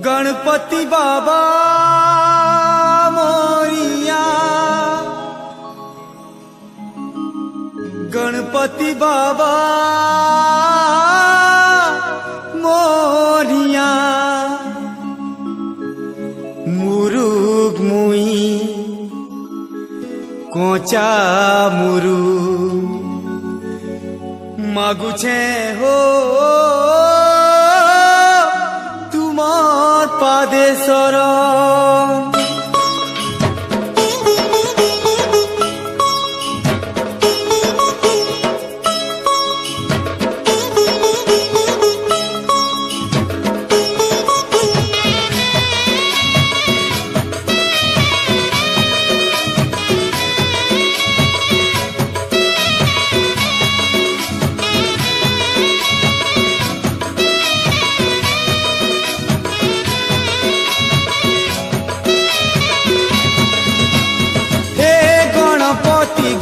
गणपति बाबा मोरिया, गणपति बाबा मोरिया, मुरुग मुई कोचा मुरु मागुछे हो तुमार पादे शरण।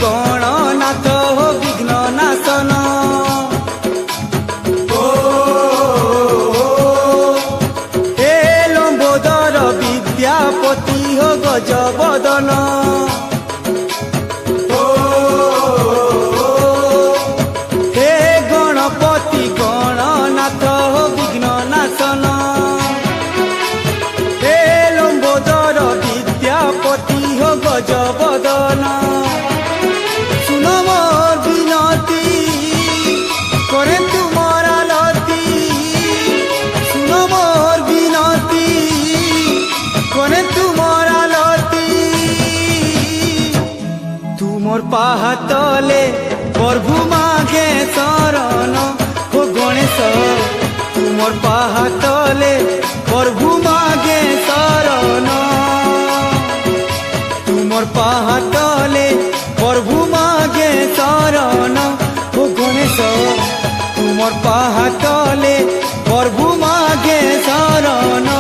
गणनाथ हो विघ्न नाशन, हे लंबोदर विद्यापति हो गजबदन, हे गणपति गणनाथ हो विघ्न नाशन, हे लंबोदर विद्यापति हो गजबदन। करे तुमार आलती, सुनो मोर बिनती, करे तुमार आलती, तुमर पाहातले प्रभु मागे शरण हो गणेश, तुमर पाहातले प्रभु मागे शरण, तुमर पाहातले प्रभु मागे शरण हो गणेश, तुमर पाहातले प्रभु मागे शरण।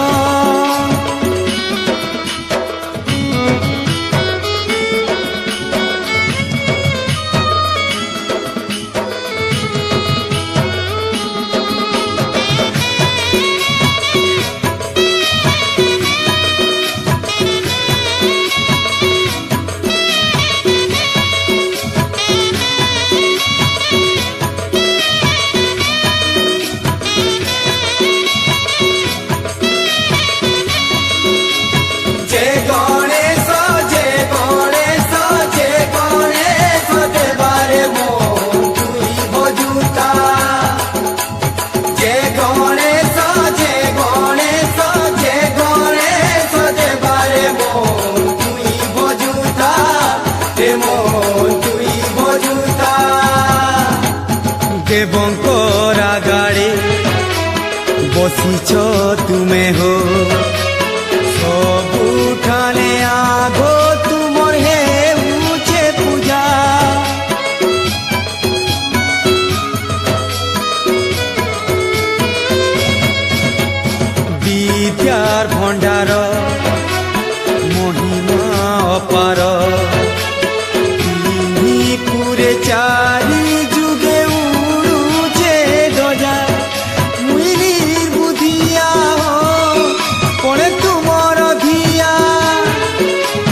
देवंकर आगाड़े बसीच तुमे हो, सबुठाने आगो तुमर हे ऊंचे पूजा, विद्यार भंडार महिमा अपार, पूरे चारी जुगे उड़ुचे ध्वजा, मुई निर्बुधिया हो पड़े तुमर धिया,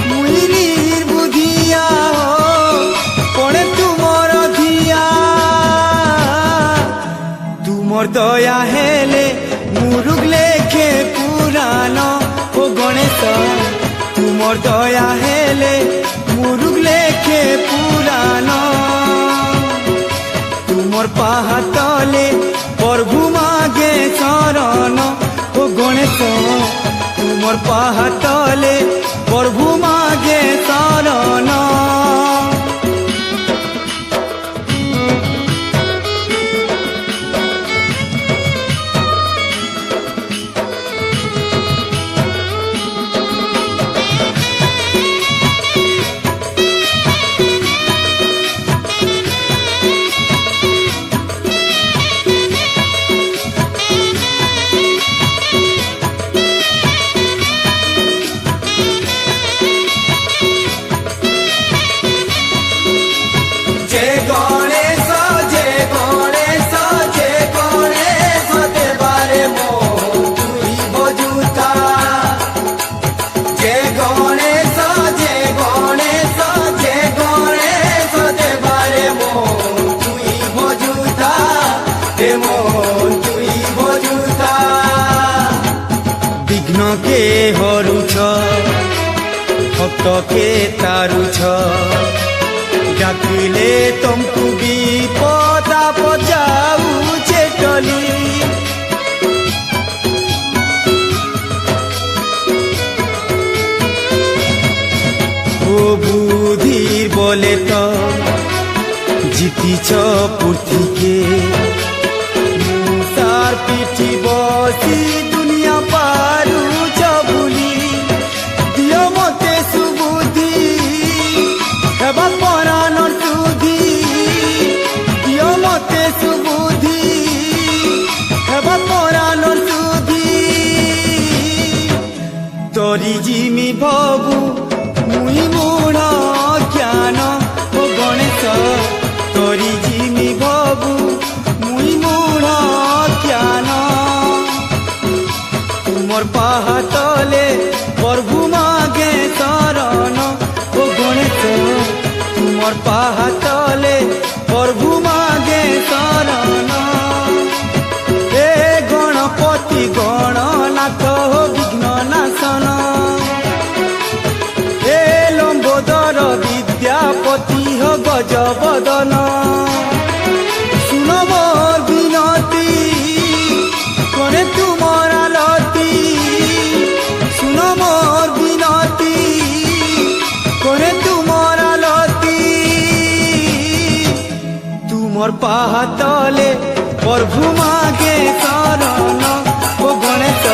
मुई निर्बुधिया हो पड़े तुमर धिया, तुमर दया हेले मुरुग लेखे पुराण हो गणेश, तुमर दया हेले मुरुग लेखे पुराण, तुमर पाहातले प्रभु मागे शरण हो गणेश, तुमर पाहातले प्रभु मागे शरण। কৃষ্ণকে হরুছ ভক্তকে তারুছ ডাকিলে তমকু বিপদ আপদ যাউছে টলি ও বুদ্ধির বলে তো জিতিছ পৃথিকে তার পিঠি বসি দুনিয়া পারুছ বুলি দিও মতে সুবুদ্ধি হেবা পরাণর সুধি দিও মতে সুবুদ্ধি হেবা পরাণর সুধি তরি জিমি ভবু মুই মূঢ় জ্ঞান ও গণেশ তরি জিমি ভবু মুই মূঢ় জ্ঞান তুমর পাহাতলে প্রভু মাগে শরণ ও গণেশ তুমর পাহাতলে প্রভু মাগে শরণ এ গণপতি গণনাথ বিঘ্ন নাশন এ লম্বোদর বিদ্যাপতি হ গজবদন শুন মোর বিনতি করে তুমর আলতি শুন মোর বিনতি করে তুমর আলতি তুমর পাহাতলে প্রভু মাগে শরণ ও গণেশ